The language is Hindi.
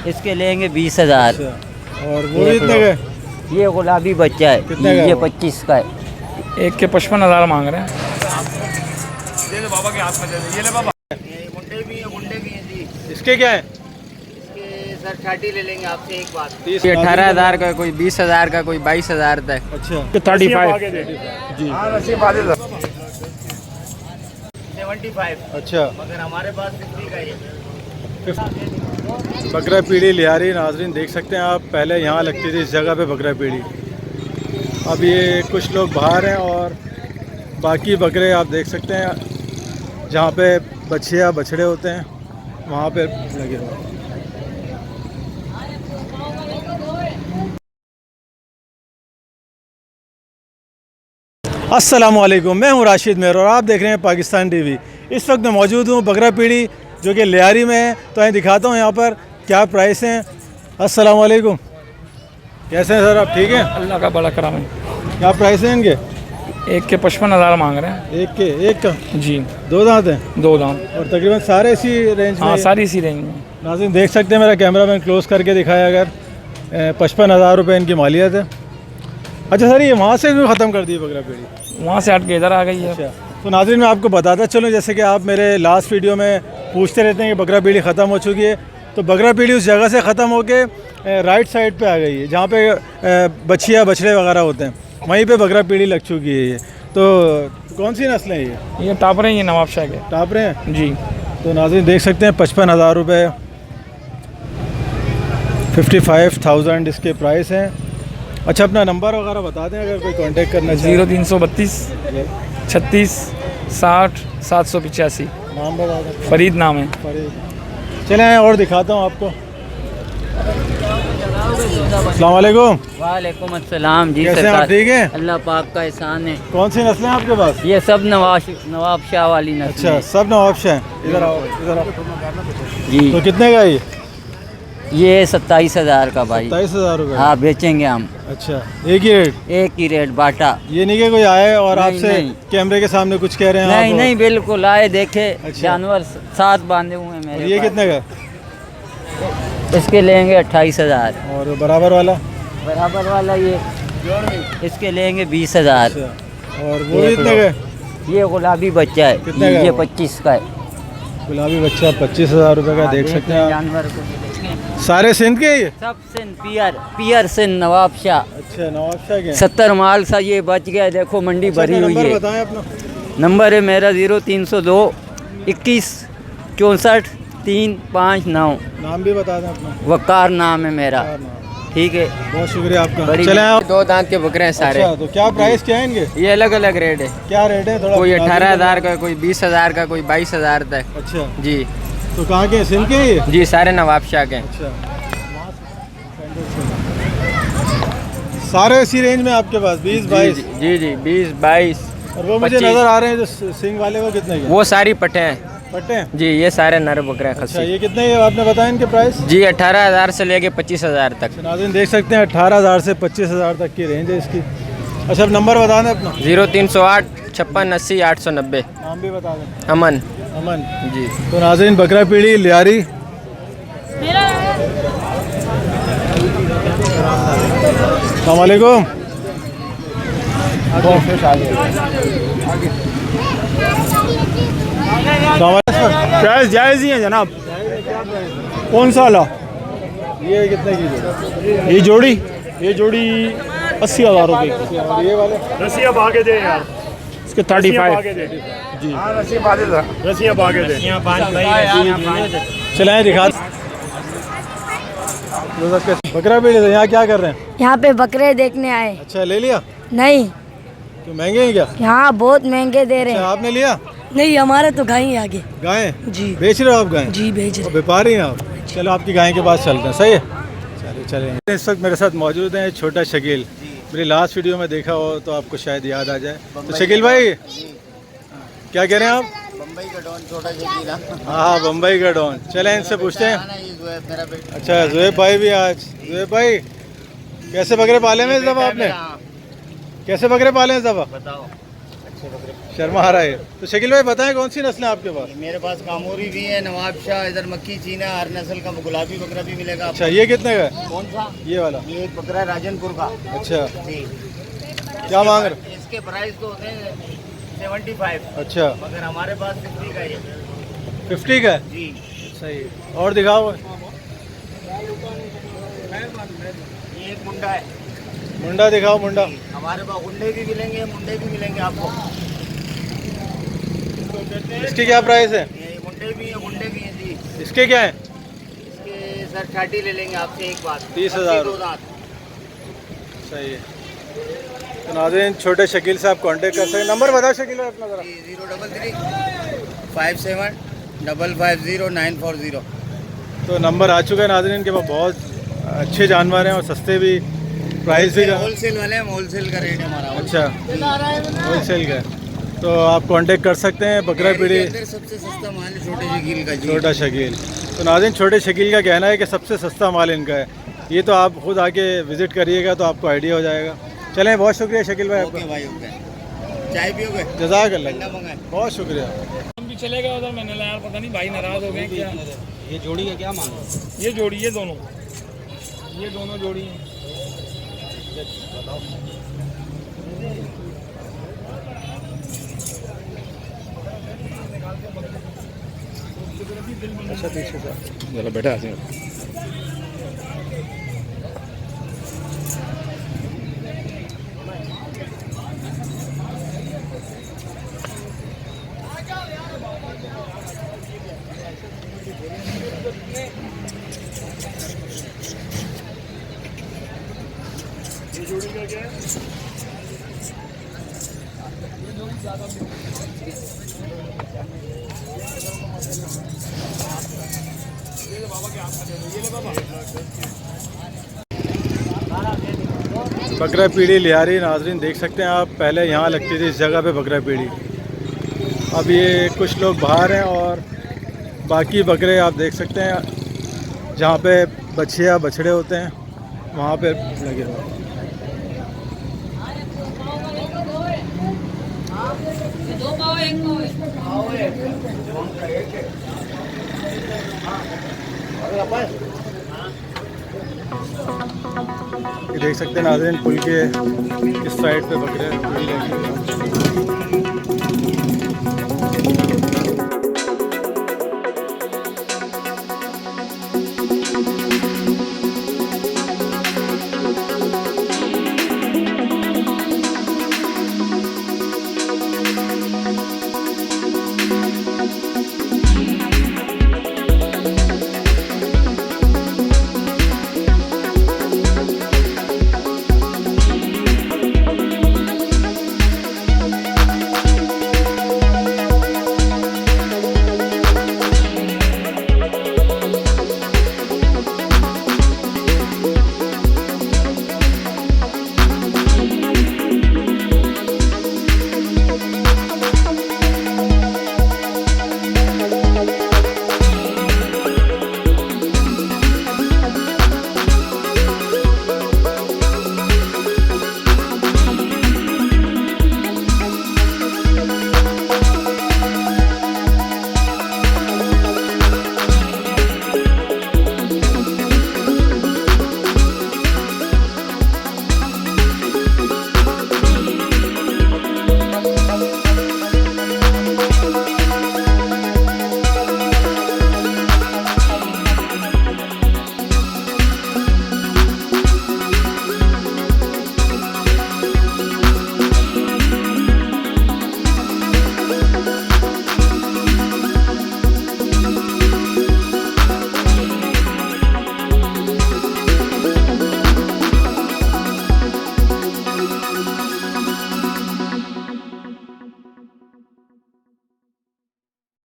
इसके लेंगे 20,000। और वो कितने का? ये गुलाबी बच्चा है, ये 25 का है। एक के 55,000 मांग रहे हैं। ये ले बाबा के हाथ में दे दे। ये ले बाबा। मुंडे भी हैं जी। इसके क्या है? इसके सर 30 ले लेंगे आपसे एक बात। 18,000 का, कोई 20,000 का, कोई 22,000 तक। अच्छा 35 जी। 75। अच्छा मगर हमारे पास 50 का ही है। बकरा पीढ़ी लियारी नाजरीन देख सकते हैं आप। पहले यहाँ लगती थी इस जगह पे बकरा पीढ़ी। अब ये कुछ लोग बाहर हैं और बाकी बकरे आप देख सकते हैं जहाँ पे बच्चे या बछड़े होते हैं वहाँ पे लगे हुए हैं। अस्सलामुअलैकुम, मैं हूँ राशिद मेहर और आप देख रहे हैं पाकिस्तान टीवी। इस वक्त मैं मौजूद हूँ बकरा पीढ़ी जो कि लियारी में है। तो मैं दिखाता हूँ यहाँ पर क्या प्राइस हैं। अस्सलामुअलैकुम, कैसे हैं सर आप? ठीक हैं, अल्लाह का बड़ा करम है। क्या प्राइस हैं इनके? एक के 55,000 मांग रहे हैं। एक का जी, 2 दांत हैं 2 दाम। और तकरीबन सारे इसी रेंज में। हाँ, सारी इसी रेंज में। नाज़रीन देख सकते हैं, मेरा कैमरा मैन क्लोज करके दिखाया अगर 55,000 रुपये इनकी मालियत है। अच्छा सर, ये वहाँ से भी ख़त्म कर दी बकरा पीढ़ी? वहाँ से हट के इधर आ गई है। अच्छा, तो नाज़रीन मैं आपको बताता चलूँ, जैसे कि आप मेरे लास्ट वीडियो में पूछते रहते हैं कि बकरा पीढ़ी ख़त्म हो चुकी है, तो बकरा पीढ़ी उस जगह से ख़त्म होके राइट साइड पे आ गई है जहाँ पे बछिया बछड़े वगैरह होते हैं, वहीं पे बकरा पीढ़ी लग चुकी है। ये तो कौन सी नस्लें हैं ये? टापरे हैं, ये नवाबशाह के टापरे हैं जी। तो नाज़रीन देख सकते हैं 55,000 रुपये, 55,000 इसके प्राइस हैं। अच्छा, अपना नंबर वगैरह बता दें अगर कोई कांटेक्ट करना चाहे। 0332 36 60 785। नाम बता दें। फरीद नाम है। चलें और दिखाता हूँ आपको। अस्सलाम वालेकुम। वालेकुम अस्सलाम जी। कैसे हैं आप? ठीक हैं, अल्लाह पाक का एहसान है। कौन सी नस्लें हैं आपके पास? ये सब नवाबशाह वाली नस्ल। अच्छा, सब नवाबशाह हैं। इधर आओ, इधर आओ जी। तो कितने का ये 27,000 का भाई। 27,000 रुपये? हाँ, बेचेंगे हम। अच्छा, एक ही रेट? एक ही रेट बाटा। ये नहीं कि कोई आए और नहीं, आपसे नहीं। कैमरे के सामने कुछ कह रहे हैं? नहीं नहीं, बिल्कुल आए देखे। अच्छा। जानवर साथ बांधे हुए हैं मेरे ये पास। कितने का? इसके लेंगे 28,000। और बराबर वाला? बराबर वाला ये इसके लेंगे 20,000। अच्छा, और वो कितने का? ये गुलाबी बच्चा है, कितने का ये वो? 25 का है। गुलाबी बच्चा 25,000 रुपये का। देख सकते हैं आप। जानवर को सारे सिंध के ये? सब सिंध, पियर सिंध नवाबशाह। अच्छा, नवाबशाह के? 70 माल सा ये बच गया, देखो मंडी अच्छा, भरी हुई नंबर है। बताएं अपना। नंबर है मेरा 0302 21 64 359। नाम भी बता दें अपना। वकार नाम है मेरा। ठीक है, बहुत शुक्रिया आपका। बड़ी- चलें आप। 2 दांत के बकरे हैं सारे। अच्छा, तो क्या प्राइस क्या है इनके? ये अलग अलग रेट है। क्या रेट है? थोड़ा कोई बता दीजिए। 18,000 का, कोई 20,000 का, कोई 22,000 तक। अच्छा, जी तो कहाँ के हैं? सिंध के हैं ये? जी, सारे नवाबशाह के हैं। अच्छा, सारे इसी रेंज में आपके पास 20-22? जी जी, 20 22। और वो मुझे 25। नज़र आ रहे हैं जो सिंग वाले, वो कितने के? वो सारी पट्टे हैं पट्टे हैं? जी। ये सारे नर बकरे हैं अच्छा, खस्सी। ये कितने के आपने बताया इनके प्राइस? जी, 18,000 से लेके 25,000 तक। नाज़रीन देख सकते हैं 18,000 से 25,000 तक की रेंज है इसकी। अच्छा, अब नंबर बता दें अपना। 0308 56 80 890। नाम भी बता दें। अमन अमन जी। तो नाज़रीन बकरा पीढ़ी लियारी। अस्सलाम वालेकुम। प्राइस जायज़ ही है जनाब। कौन सा वाला? ये कितने की जोड़ी? ये जोड़ी 80,000 रुपये की। और ये वाले? रसिया भागे दे यार, इसके 35 जी। रसिया भागे दे। चलाएं दिखा। बकरा पीढ़ी से यहाँ क्या कर रहे हैं? यहाँ पे बकरे देखने आए। अच्छा, ले लिया? नहीं, तो महंगे हैं क्या? यहाँ बहुत महंगे दे रहे अच्छा, हैं। आपने लिया? नहीं, हमारे तो गाय ही आगे। गायें जी बेच रहे हो आप? गायें जी भेज रहे। व्यापारी हैं आप? चलो आपकी गाय के पास चलते हैं। सही है, चलिए चलें। इस वक्त मेरे साथ मौजूद हैं छोटा शकील। मेरी लास्ट वीडियो में देखा हो तो आपको शायद याद आ जाए। तो शकील भाई क्या कह रहे हैं आप? बम्बई का डॉन छोटा शकील। हाँ, बम्बई का डॉन। चलें इनसे पूछते हैं। मेरा बेटा। अच्छा, जुएब भाई भी आज। जुएब भाई कैसे बकरे पाले हैं इस दफ़ा आपने? कैसे बकरे पाले हैं इस दफ़ा? बताओ। से बकरे। शर्मा आ रहा है। तो शकील भाई बताएं कौन सी नस्लें आपके पास? मेरे पास कामोरी भी है, नवाब शाह, इधर मक्की चीना, हर नस्ल का गुलाबी बकरा भी मिलेगा अच्छा, आपको। ये कितने का है? कौन सा? ये वाला? ये एक बकरा है राजनपुर का अच्छा, जी। क्या मांग रहे? इसके प्राइस तो होते हैं 75, अच्छा, मगर हमारे पास 50 का ये 50 का है? जी। सही। और दिखाओ। ये एक मुंडा है, मुंडा दिखाओ, मुंडा। हमारे पास गुंडे भी मिलेंगे, मुंडे भी मिलेंगे आपको। इसकी क्या प्राइस है? ये मुंडे भी हैं, गुंडे भी हैं जी। इसके क्या है? इसके सर 60 ले लेंगे आपसे एक बात। 30,000। 2 दांत। सही है। तो नाज़रीन, छोटे शकील से आप कांटेक्ट कर सकते हैं। नंबर बताओ शकील भाई अपना ज़रा। 033 57 550 940। तो नंबर आ चुका है नाज़रीन के पास। बहुत अच्छे जानवर हैं और सस्ते भी, प्राइस भी। होलसेल वाले हैं, होलसेल का रेट है हमारा। अच्छा, होलसेल का है। तो आप कांटेक्ट कर सकते हैं। बकरा पीढ़ी सबसे सस्ता माल है छोटे शकील का जी। छोटा शकील। तो नाज़रीन, छोटे शकील का कहना है कि सबसे सस्ता माल इनका है। ये तो आप खुद आके विज़िट करिएगा तो आपको आइडिया हो जाएगा। चलें, बहुत शुक्रिया शकील भाई आपका। ओके भाई, ओके। चाय पियोगे? जज़ाकल्लाह, ठंडा मंगाए। बहुत शुक्रिया। हम भी चले गए उधर, मैंने कहा यार पता नहीं भाई नाराज हो गए क्या। ये जोड़ी है क्या मांग? ये जोड़ी, ये दोनों जोड़ी हैं। अच्छा, 30,000। जरा बैठा ऐसे। जोड़ी का क्या है? बकरा पीढ़ी लियारी नाजरीन देख सकते हैं आप। पहले यहाँ लगती थी इस जगह पे बकरा पीढ़ी। अब ये कुछ लोग बाहर हैं और बाकी बकरे आप देख सकते हैं जहाँ पे बछिया बछड़े होते हैं वहाँ पे लगे हुए हैं। ये देख सकते हैं नाज़रीन, पुल के इस साइड पे बकरे पीढ़ी लगी हुई है।